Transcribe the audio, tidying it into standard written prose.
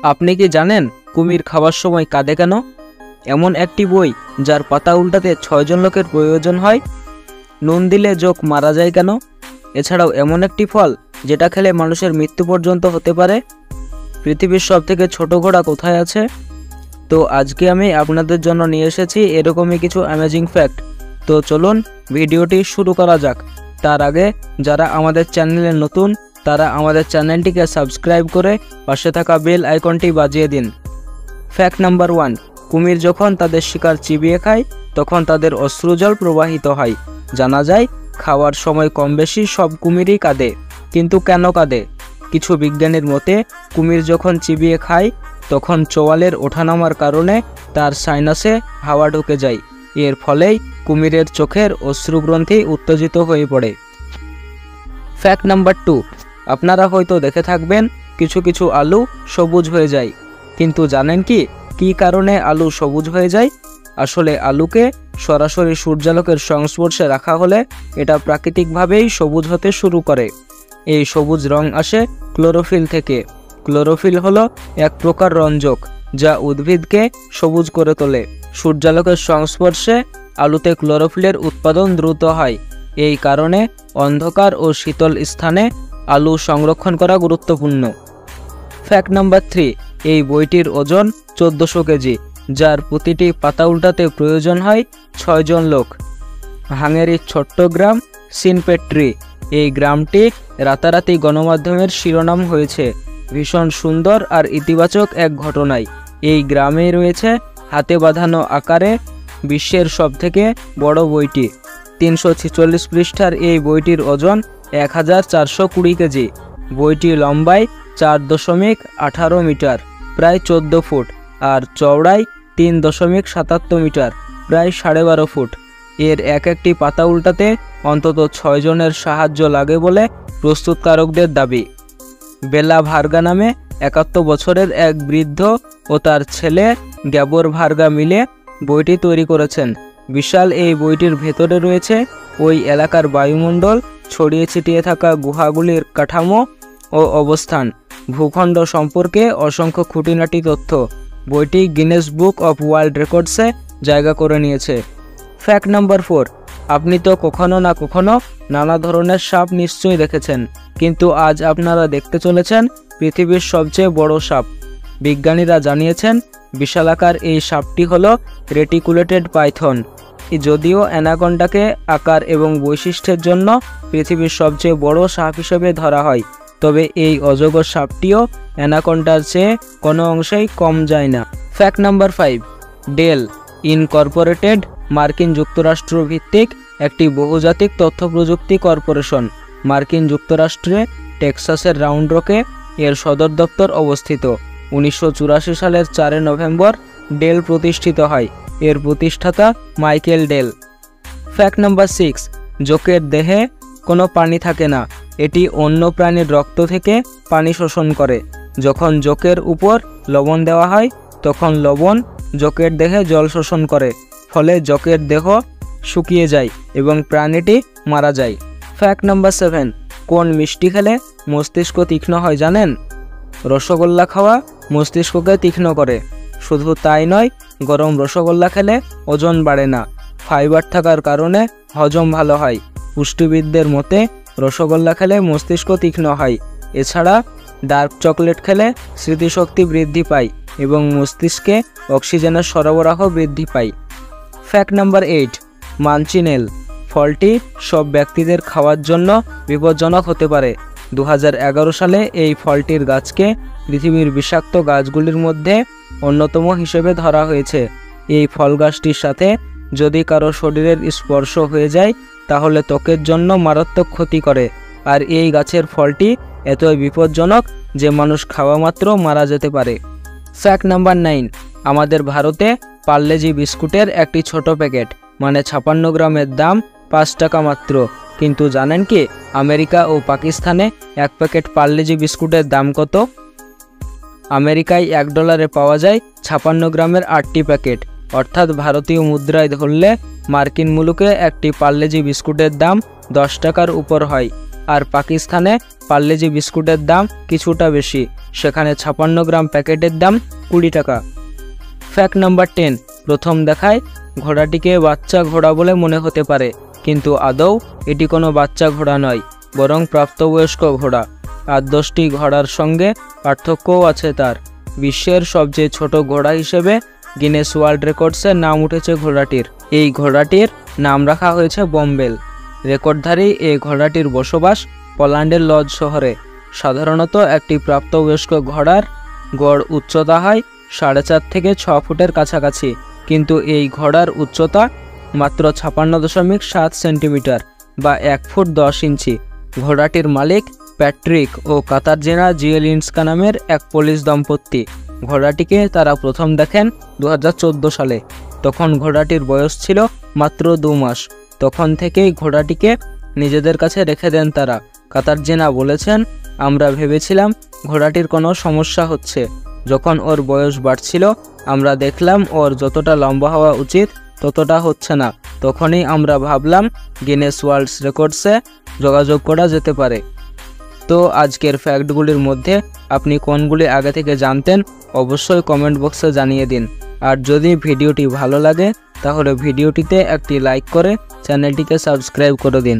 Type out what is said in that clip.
আপনি কি জানেন কুমির খাওয়ার সময় কাঁদে কেন? এমন একটি বই যার পাতা উল্টাতে 6 জন লোকের প্রয়োজন হয়। নুন দিলে জোক মারা যায় কেন? এছাড়াও এমন একটি ফল যেটা খেলে মানুষের মৃত্যু পর্যন্ত হতে পারে। পৃথিবীর সবথেকে ছোট ঘোড়া কোথায় আছে? তো আজকে আমি আপনাদের জন্য নিয়ে এসেছি এরকমই কিছু অ্যামেজিং ফ্যাক্ট। তো চলুন ভিডিওটি শুরু করা যাক। তার আগে যারা আমাদের চ্যানেলে নতুন তারা আমাদের চ্যানেলটিকে সাবস্ক্রাইব করে পাশে থাকা বেল আইকনটি বাজিয়ে দিন। ফ্যাক্ট নাম্বার 1, কুমির যখন তাদের শিকার চিবিয়ে খায় তখন তাদের অশ্রুজল প্রবাহিত হয়। জানা যায় খাওয়ার সময় কম বেশি সব কুমিরই কাঁদে, কিন্তু কেন কাঁদে? কিছু বিজ্ঞানীর মতে কুমির যখন চিবিয়ে খায় তখন চোয়ালের ওঠানামার কারণে তার সাইনাসে হাওয়া ঢুকে যায়। এর ফলেই কুমিরের চোখের অশ্রুগ্রন্থি উত্তেজিত হয়ে পড়ে। ফ্যাক্ট নাম্বার 2, আপনারা হয়তো দেখে থাকবেন কিছু কিছু আলু সবুজ হয়ে যায়, কিন্তু জানেন কি কারণে আলু সবুজ হয়ে যায়? আসলে আলুকে সরাসরি সূর্যালোকের সংস্পর্শে রাখা হলে এটা প্রাকৃতিকভাবেই সবুজ হতে শুরু করে। এই সবুজ রং আসে ক্লোরোফিল থেকে। ক্লোরোফিল হলো এক প্রকার রঞ্জক যা উদ্ভিদকে সবুজ করে তোলে। সূর্যালোকের সংস্পর্শে আলুতে ক্লোরোফিলের উৎপাদন দ্রুত হয়। এই কারণে অন্ধকার ও শীতল স্থানে আলু সংরক্ষণ করা গুরুত্বপূর্ণ। ফ্যাক্ট নাম্বার 3, এই বইটির ওজন 1400 কেজি, যার প্রতিটি পাতা উল্টাতে প্রয়োজন হয় 6 জন লোক। হাঙ্গেরির ছোট্ট গ্রাম সিনপেট্রি, এই গ্রামটি রাতারাতি গণমাধ্যমের শিরোনাম হয়েছে ভীষণ সুন্দর আর ইতিবাচক এক ঘটনায়। এই গ্রামেই রয়েছে হাতে বাঁধানো আকারে বিশ্বের সবথেকে বড় বইটি। 346 পৃষ্ঠার এই বইটির ওজন 1420 কেজি। বইটি লম্বায় 4.18 মিটার, প্রায় 14 ফুট, আর চওড়ায় 3.77 মিটার, প্রায় 12.5 ফুট। এর একটি পাতা উল্টাতে অন্তত 6 জনের সাহায্য লাগে বলে প্রস্তুতকারকদের দাবি। বেলা ভার্গা নামে 71 বছরের এক বৃদ্ধ ও তার ছেলে গ্যাবোর ভার্গা মিলে বইটি তৈরি করেছেন। বিশাল এই বইটির ভেতরে রয়েছে ওই এলাকার বায়ুমণ্ডল, ছড়িয়ে ছিটিয়ে থাকা গুহাগুলির কাঠামো ও অবস্থান, ভূখণ্ড সম্পর্কে অসংখ্য খুঁটিনাটি তথ্য। বইটি গিনেস বুক অফ ওয়ার্ল্ড রেকর্ডসে জায়গা করে নিয়েছে। ফ্যাক্ট নাম্বার 4, আপনি তো কখনো না কখনো নানা ধরনের সাপ নিশ্চয়ই দেখেছেন, কিন্তু আজ আপনারা দেখতে চলেছেন পৃথিবীর সবচেয়ে বড় সাপ। বিজ্ঞানীরা জানিয়েছেন বিশালাকার এই সাপটি হলো রেটিকুলেটেড পাইথন। যদিও অ্যানাকন্ডাকে আকার এবং বৈশিষ্ট্যের জন্য পৃথিবীর সবচেয়ে বড় সাপ হিসেবে ধরা হয়, তবে এই অজগর সাপটিও অ্যানাকন্ডার চেয়ে কোনো অংশেই কম যায় না। ফ্যাক্ট নাম্বার 5, ডেল ইনকর্পোরেটেড মার্কিন যুক্তরাষ্ট্র ভিত্তিক একটি বহুজাতিক তথ্য প্রযুক্তি কর্পোরেশন। মার্কিন যুক্তরাষ্ট্রে টেক্সাসের রাউন্ড রকে এর সদর দপ্তর অবস্থিত। 1984 সালের 4 নভেম্বর ডেল প্রতিষ্ঠিত হয়। এর প্রতিষ্ঠাতা মাইকেল ডেল। ফ্যাক্ট নাম্বার 6, জোকের দেহে কোনো পানি থাকে না। এটি অন্য প্রাণীর রক্ত থেকে পানি শোষণ করে। যখন জোকের উপর লবণ দেওয়া হয় তখন লবণ জোকের দেহে জল শোষণ করে, ফলে জোকের দেহ শুকিয়ে যায় এবং প্রাণীটি মারা যায়। ফ্যাক্ট নাম্বার 7, কোন মিষ্টি খেলে মস্তিষ্ক তীক্ষ্ণ হয় জানেন? রসগোল্লা খাওয়া মস্তিষ্ককে তীক্ষ্ণ করে। শুধু তাই নয়, গরম রসগোল্লা খেলে ওজন বাড়ে না। ফাইবার থাকার কারণে হজম ভালো হয়। পুষ্টিবিদদের মতে রসগোল্লা খেলে মস্তিষ্ক তীক্ষ্ণ হয়। এছাড়া ডার্ক চকলেট খেলে স্মৃতিশক্তি বৃদ্ধি পায় এবং মস্তিষ্কে অক্সিজেনের সরবরাহ বৃদ্ধি পায়। ফ্যাক্ট নাম্বার 8, মানচিনেল ফলটি সব ব্যক্তিদের খাওয়ার জন্য বিপজ্জনক হতে পারে। 2011 সালে এই ফলটির গাছকে পৃথিবীর বিষাক্ত গাছগুলির মধ্যে অন্যতম হিসেবে ধরা হয়েছে। এই ফল গাছটির সাথে যদি কারো শরীরের স্পর্শ হয়ে যায় তাহলে ত্বকের জন্য মারাত্মক ক্ষতি করে, আর এই গাছের ফলটি এতই বিপজ্জনক যে মানুষ খাওয়া মাত্র মারা যেতে পারে। ফ্যাক্ট নাম্বার 9, আমাদের ভারতে পার্লেজি বিস্কুটের একটি ছোট প্যাকেট মানে 56 গ্রামের দাম 5 টাকা মাত্র, কিন্তু জানেন কি আমেরিকা ও পাকিস্তানে এক প্যাকেট পার্লেজি বিস্কুটের দাম কত? আমেরিকায় $1 পাওয়া যায় 56 গ্রামের 8টি প্যাকেট, অর্থাৎ ভারতীয় মুদ্রায় ধরলে মার্কিন মুলুকে একটি পার্লেজি বিস্কুটের দাম 10 টাকার উপর হয়, আর পাকিস্তানে পার্লেজি বিস্কুটের দাম কিছুটা বেশি, সেখানে 56 গ্রাম প্যাকেটের দাম 20 টাকা। ফ্যাক্ট নাম্বার 10, প্রথম দেখায় ঘোড়াটিকে বাচ্চা ঘোড়া বলে মনে হতে পারে, কিন্তু আদৌ এটি কোনো বাচ্চা ঘোড়া নয়, বরং প্রাপ্তবয়স্ক ঘোড়া। আর 10টি ঘোড়ার সঙ্গে পার্থক্যও আছে তার। বিশ্বের সবচেয়ে ছোট ঘোড়া হিসেবে গিনেস ওয়ার্ল্ড রেকর্ডসের নাম উঠেছে ঘোড়াটির। এই ঘোড়াটির নাম রাখা হয়েছে বম্বেল। রেকর্ডধারী এই ঘোড়াটির বসবাস পোল্যান্ডের লজ শহরে। সাধারণত একটি প্রাপ্তবয়স্ক ঘোড়ার গড় উচ্চতা হয় 4.5 থেকে 6 ফুটের কাছাকাছি, কিন্তু এই ঘোড়ার উচ্চতা মাত্র 56.7 সেন্টিমিটার বা 1 ফুট 10 ইঞ্চি। ঘোড়াটির মালিক প্যাট্রিক ও কাতারজিনা জিয়েলিনস্কা নামের এক পোলিশ দম্পতি। ঘোড়াটিকে তারা প্রথম দেখেন 2014 সালে। তখন ঘোড়াটির বয়স ছিল মাত্র 2 মাস। তখন থেকেই ঘোড়াটিকে নিজেদের কাছে রেখে দেন তারা। কাতারজিনা বলেছেন, আমরা ভেবেছিলাম ঘোড়াটির কোনো সমস্যা হচ্ছে। যখন ওর বয়স বাড়ছিল আমরা দেখলাম ওর যতটা লম্বা হওয়া উচিত ততটা হচ্ছে না। তখনই আমরা ভাবলাম গিনেস ওয়ার্ল্ড রেকর্ডসে যোগাযোগ করা যেতে পারে। তো আজকের ফ্যাক্টগুলির মধ্যে আপনি কোনগুলি আগে থেকে জানতেন অবশ্যই কমেন্ট বক্সে জানিয়ে দিন। আর যদি ভিডিওটি ভালো লাগে তাহলে ভিডিওটিতে একটি লাইক করে চ্যানেলটিকে সাবস্ক্রাইব করে দিন।